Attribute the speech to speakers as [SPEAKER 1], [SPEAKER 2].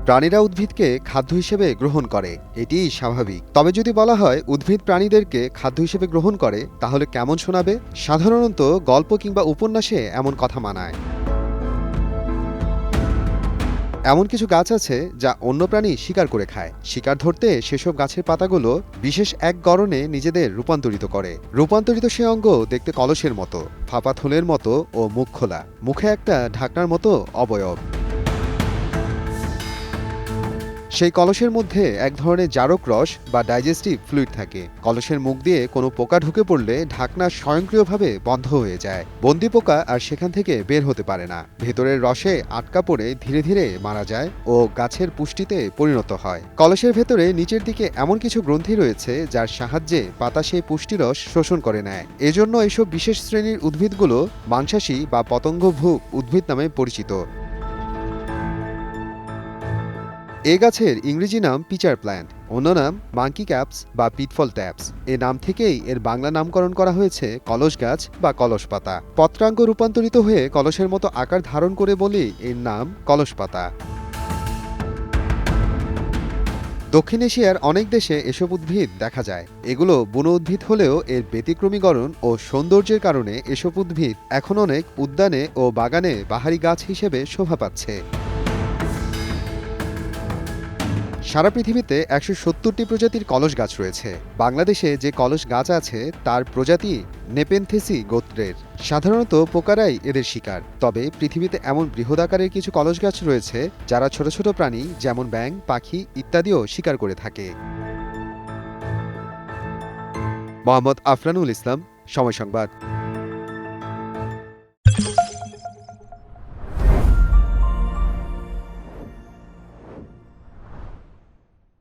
[SPEAKER 1] প্রাণীরা উদ্ভিদকে খাদ্য হিসেবে গ্রহণ করে, এটিই স্বাভাবিক। তবে যদি বলা হয় উদ্ভিদ প্রাণীদেরকে খাদ্য হিসেবে গ্রহণ করে, তাহলে কেমন শোনাবে? সাধারণত গল্প কিংবা উপন্যাসে এমন কথা মানায়। এমন কিছু গাছ আছে যা অন্য প্রাণী শিকার করে খায়। শিকার ধরতে সেসব গাছের পাতাগুলো বিশেষ এক গড়নে নিজেদের রূপান্তরিত করে। রূপান্তরিত সে অঙ্গ দেখতে কলসের মতো, ফাঁপা থলের মতো ও মুখ খোলা, মুখে একটা ঢাকনার মতো অবয়ব। সেই কলসের মধ্যে এক ধরনের জারক রস বা ডাইজেস্টিভ ফ্লুইড থাকে। কলসের মুখ দিয়ে কোনো পোকা ঢুকে পড়লে ঢাকনা স্বয়ংক্রিয়ভাবে বন্ধ হয়ে যায়। বন্দি পোকা আর সেখান থেকে বের হতে পারে না। ভেতরের রসে আটকা পড়ে ধীরে ধীরে মারা যায় ও গাছের পুষ্টিতে পরিণত হয়। কলসের ভেতরে নিচের দিকে এমন কিছু গ্রন্থি রয়েছে যার সাহায্যে পাতা সেই পুষ্টিরস শোষণ করে নেয়। এজন্য এইসব বিশেষ শ্রেণীর উদ্ভিদগুলো মাংসাশী বা পতঙ্গভুক উদ্ভিদ নামে পরিচিত। এ গাছের ইংরেজি নাম পিচার প্ল্যান্ট, অন্য নাম মাঙ্কি ক্যাপস বা পিটফল ট্যাপস। এ নাম থেকেই এর বাংলা নামকরণ করা হয়েছে কলস গাছ বা কলস পাতা। পত্রাঙ্গ রূপান্তরিত হয়ে কলসের মতো আকার ধারণ করে বলেই এর নাম কলস পাতা। দক্ষিণ এশিয়ার অনেক দেশে এসব উদ্ভিদ দেখা যায়। এগুলো বুনো উদ্ভিদ হলেও এর ব্যতিক্রমী গড়ন ও সৌন্দর্যের কারণে এসব উদ্ভিদ এখন অনেক উদ্যানে ও বাগানে বাহারি গাছ হিসেবে শোভা পাচ্ছে। সারা পৃথিবীতে ১৭০টি প্রজাতির কলস গাছ রয়েছে। বাংলাদেশে যে কলস গাছ আছে তার প্রজাতি নেপেনথেসি গোত্রের। সাধারণত পোকারাই এদের শিকার। তবে পৃথিবীতে এমন বৃহদাকারের কিছু কলস গাছ রয়েছে যারা ছোট ছোট প্রাণী যেমন ব্যাঙ, পাখি ইত্যাদিও শিকার করে থাকে। মোহাম্মদ আফরানুল ইসলাম, সময় সংবাদ।